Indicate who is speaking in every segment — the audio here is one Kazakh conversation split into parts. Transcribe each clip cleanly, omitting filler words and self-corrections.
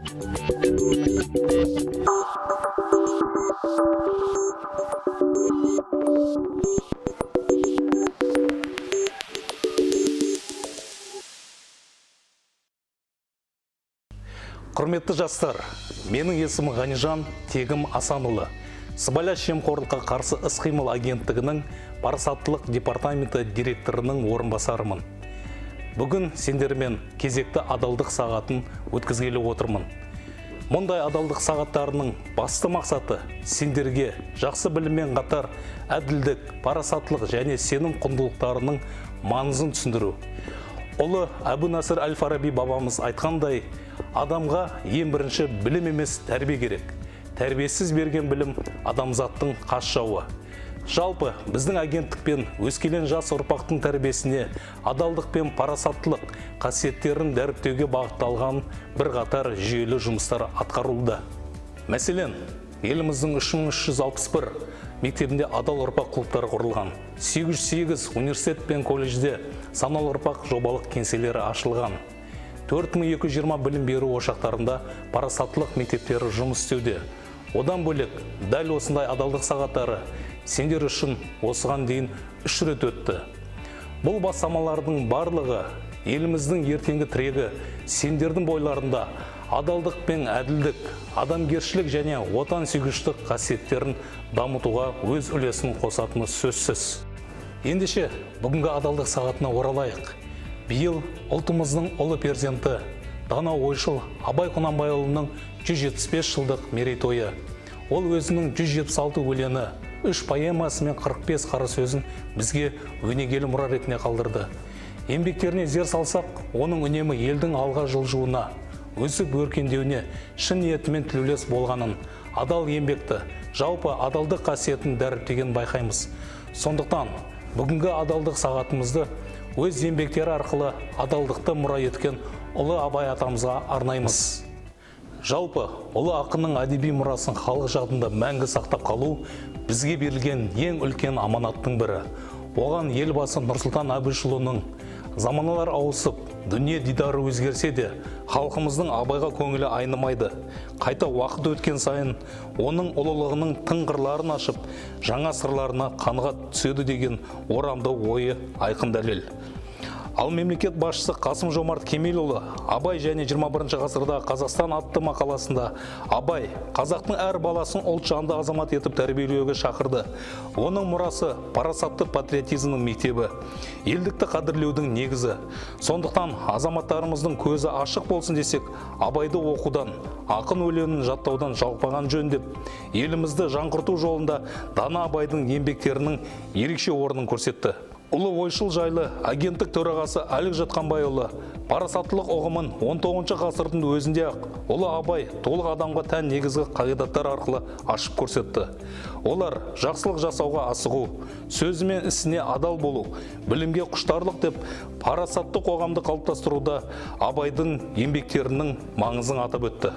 Speaker 1: Құрметті жастар, менің есімім Ғанижан Тегім Асанұлы. Сыбайлас жемқорлыққа қарсы іс-қимыл агенттігінің парасаттылық департаменті директорының орынбасарымын. Бүгін сендермен кезекті адалдық сағатын өткізгелі отырмын. Мұндай адалдық сағаттарының басты мақсаты сендерге жақсы біліммен қатар әділдік, парасаттылық және сенім құндылықтарының маңызын түсіндіру. Ұлы Әбу Насыр Әл-Фараби бабамыз айтқандай, адамға ең бірінші білім емес тәрбие керек. Тәрбиесіз берген білім адамзаттың қас жауы. Жалпы біздің агенттікпен өскелең жас ұрпақтың тәрбиесіне адалдық пен парасаттылық қасиеттерін дәріптеуге бағытталған бірқатар жүйелі жұмыстар атқарылды. Мәселен, еліміздің 3361 мектебінде адал ұрпақ клубтары құрылған, 808 университет пен колледжде саналы ұрпақ жобалық кеңселері ашылған, 4220 білім беру ошақтарында парасаттылық мектептері жұмыс істеуде. Одан бөлек, дәл осындай адалдық сағаттары сендер үшін осыған дейін 3 рет өтті. Бұл бастамалардың барлығы еліміздің ертеңгі тірегі сендердің бойларында адалдық пен әділдік, адамгершілік және отансүйгіштік қасиеттерін дамытуға өз үлесін қосатыны сөзсіз. Ендеше, бүгінгі адалдық сағатына оралайық. Биыл ұлтымыздың ұлы перзенті, дана ойшыл Абай Құнанбайұлының 175 жылдық мерейтойы. Ол өзінің 176 өлеңі, 3 поэмасы мен 45 қара сөзін бізге өнегелі мұра ретінде қалдырды. Еңбектеріне зер салсақ, оның үнемі елдің алға жылжуына, өсіп өркендеуіне шын ниетімен тілеулес болғанын, адал еңбекті, жалпы адалдық қасиетін дәріптеген байқаймыз. Сондықтан, бүгінгі адалдық сағатымызды өз еңбектері арқылы адалдықты мұра еткен ұлы Абай атамызға арнаймыз. Жалпы, ұлы ақынның әдеби мұрасын халық жадында мәңгі сақтап қалу бізге берілген ең үлкен аманаттың бірі. Оған елбасы Нұрсұлтан Әбішұлының заманалар ауысып, дүние дидары өзгерсе де, халқымыздың Абайға көңілі айнымайды. Қайта уақыт өткен сайын, оның ұлылығының тың қырларын ашып, жаңа сырларына қаныға түседі деген орамды ойы айқын дәлел. Ал мемлекет басшысы Қасым-Жомарт Кемелұлы Абай және 21 ғасырда Қазақстан атты мақаласында Абай қазақтың әр баласын ұлт жанды азамат етіп тәрбиелеуге шақырды. Оның мұрасы парасатты патриотизмнің мектебі, елдікті қадірлеудің негізі. Сондықтан азаматтарымыздың көзі ашық болсын десек, Абайды оқудан, ақын өлеңін жаттаудан жалықпаған жөн деп, елімізді жаңғырту жолында дана Абайдың еңбектерінің ерекше орнын көрсетті. Ұлы ойшыл жайлы агенттік төрағасы Әлік Жатқанбайұлы парасаттылық ұғымын 19 ғасырдың өзінде ақ ұлы Абай толық адамға тән негізгі қағидаттар арқылы ашып көрсетті. Олар жақсылық жасауға асығу, сөзі мен ісіне адал болу, білімге құштарлық деп парасатты қоғамды қалыптастыруда Абайдың еңбектерінің маңызын атап өтті.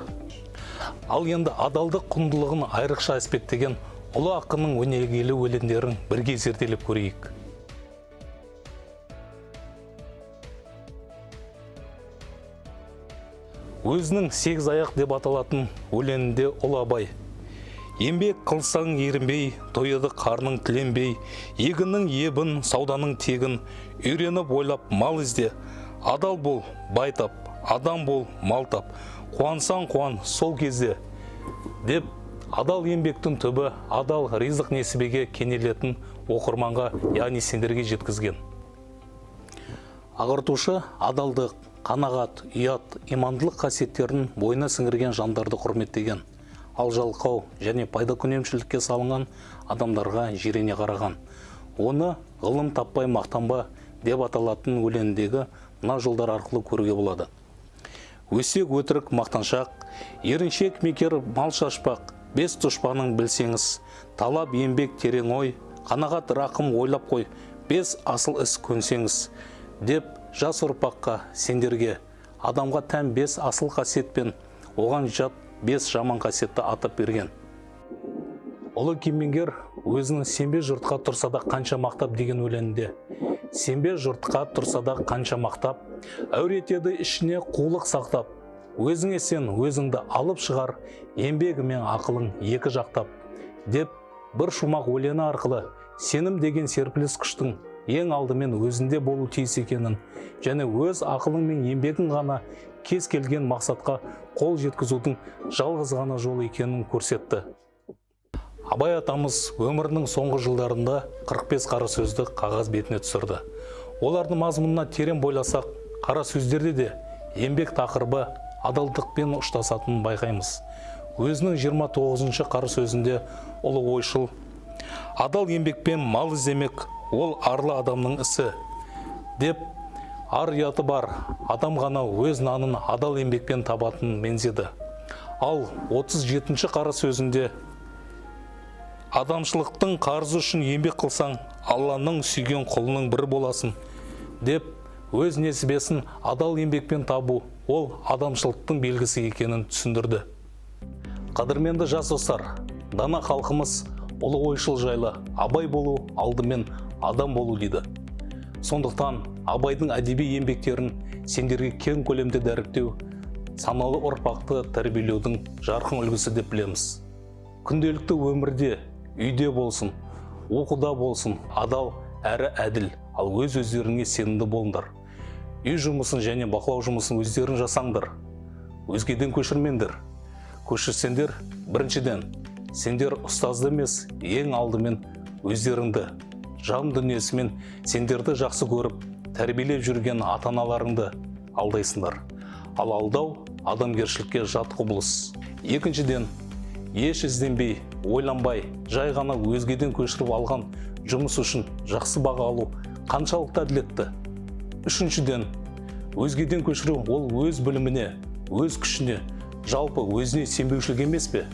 Speaker 1: Ал енді адалдық құндылығын айрықша аспектеген ұлы ақынның өнегелі өлеңдерін бірге зерделеп көрейік. Өзінің 8 аяқ деп аталатын өлеңінде ұлы Абай: еңбек қылсаң ерінбей, тойыды қарның тіленбей, егіннің ебін, сауданың тегін, үйреніп ойлап мал ізде, адал бол, бай тап, адам бол, мал тап, қуансаң қуан сол кезде, деп адал еңбектің түбі адал ризық несібеге кенелетін оқырманға, яғни сендерге жеткізген. Ағартушы адалдық, қанағат, ұят, имандылық қасиеттерін бойына сіңірген жандарды құрметтеген, ал жалқау және пайдакүнемшілікке салынған адамдарға жирене қараған. Оны ғылым таппай мақтанба деп аталатын өлеңдегі мына жолдар арқылы көруге болады. Өсек өтірік мақтаншақ, еріншек мекер мал шашпақ, 5 дұшпаның білсеңіз, талап еңбек терең ой, қанағат рақым ойлап қой, 5 асыл іс көнсеңіз, деп жас ұрпаққа, сендерге адамға тән 5 асыл қасиет пен оған жат 5 жаман қасиетті атап берген. Ұлы кемеңгер өзінің сенбе жұртқа тұрса да қанша мақтап деген өлеңінде: сенбе жұртқа тұрса да қанша мақтап, әуретеді ішіне қулық сақтап, өзіңе сен өзіңді алып шығар, еңбегі мен ақылың екі жақтап, деп бір шумақ өлеңі арқылы сенім деген серпіліс күштің ең алдымен өзінде болу тиіс екенін және өз ақылың мен еңбегің ғана кез келген мақсатқа қол жеткізудің жалғыз ғана жолы екенін көрсетті. Абай атамыз өмірінің соңғы жылдарында 45 қара сөзді қағаз бетіне түсірді. Олардың мазмұнына терең бойласақ, қара сөздерде де еңбек тақырыбы адалдықпен ұштасатынын байқаймыз. Өзінің 29-шы қара сөзінде ұлы ойшыл: адал еңбекпен мал іздемек, ол арлы адамның ісі, деп ар ұяты бар адам ғана өз нанын адал еңбекпен табатынын меңзеді. Ал 37-ші қара сөзінде: адамшылықтың қарызы үшін еңбек қылсаң, Алланың сүйген құлының бірі боласың, деп өз несібесін адал еңбекпен табу ол адамшылықтың белгісі екенін түсіндірді. Қадірменді жас достар, дана халқымыз ұлы ойшыл жайлы абай болу алдымен адам болу дейді. Сондықтан Абайдың әдеби еңбектерін сендерге кең көлемде дәріптеу, саналы ұрпақты тәрбиелеудің жарқын үлгісі деп білеміз. Күнделікті өмірде, үйде болсын, оқуда болсын, адал әрі әділ, ал өз-өздеріңе сенімді болыңдар. Үй жұмысын және бақылау жұмысын өздерің жасаңдар. Өзгеден көшірмеңдер. Көшірсеңдер, біріншіден, сендер ұстазды емес, ең алдымен өздеріңді, жан дүниесімен сендерді жақсы көріп, тәрбиелеп жүрген ата-аналарыңды алдайсыңдар. Ал алдау адамгершілікке жат құбылыс. Екіншіден, еш ізденбей, ойланбай, жай ғана өзгеден көшіріп алған жұмыс үшін жақсы баға алу қаншалықты әділетті. Үшіншіден, өзгеден көшіру ол өз біліміне, өз күшіне, жалпы өзіне сенбеушілік емес пе?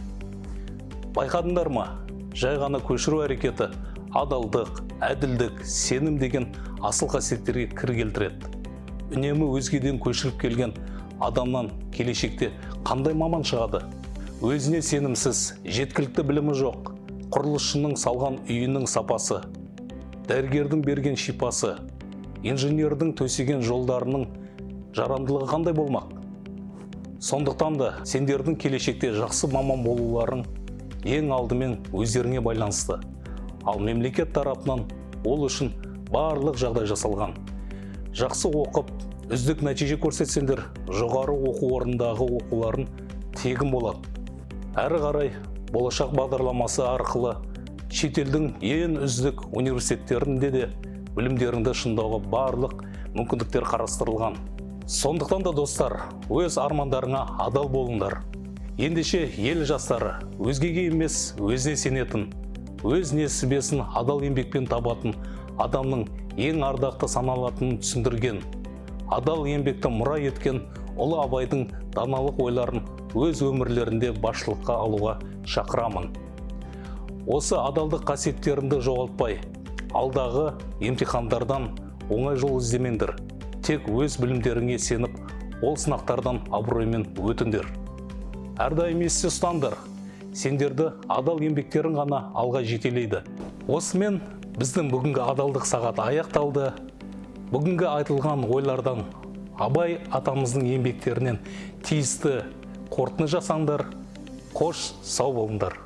Speaker 1: Байқадыңдар ма? Жай ғана көшіру әрекеті адалдық, әділдік, сенім деген асыл қасиеттерге кір келтіреді. Үнемі өзгеден көшіріп келген адамнан келешекте қандай маман шығады? Өзіне сенімсіз, жеткілікті білімі жоқ, құрылысшының салған үйінің сапасы, дәрігердің берген шипасы, инженердің төсеген жолдарының жарамдылығы қандай болмақ? Сондықтан да сендердің келешекте жақсы маман болуларың ең алдымен өздеріңе байланысты. Ал мемлекет тарапынан ол үшін барлық жағдай жасалған. Жақсы оқып, үздік нәтиже көрсетсеңдер, жоғары оқу орнындағы оқуларын тегін болады. Әрі қарай болашақ бағдарламасы арқылы шетелдің ең үздік университеттерінде де білімдеріңді шыңдауға барлық мүмкіндіктер қарастырылған. Сондықтан да достар, өз армандарыңа адал болыңдар. Ендеше ел жастары өзгеге емес, өзіне сенетін, өз несібесін адал еңбекпен табатын адамның ең ардақты саналатынын түсіндірген, адал еңбекті мұра еткен ұлы Абайдың даналық ойларын өз өмірлерінде басшылыққа алуға шақырамын. Осы адалдық қасиеттеріңді жоғалтпай, алдағы емтихандардан оңай жол іздемеңдер. Тек өз білімдеріңе сеніп, ол сынақтардан абыроймен өтіңдер. Әрдайым есте ұстаңдар, сендерді адал еңбектерің ғана алға жетелейді. Осымен біздің бүгінгі адалдық сағаты аяқталды. Бүгінгі айтылған ойлардан Абай атамыздың еңбектерінен тиісті қорытынды жасаңдар. Қош, сау болыңдар.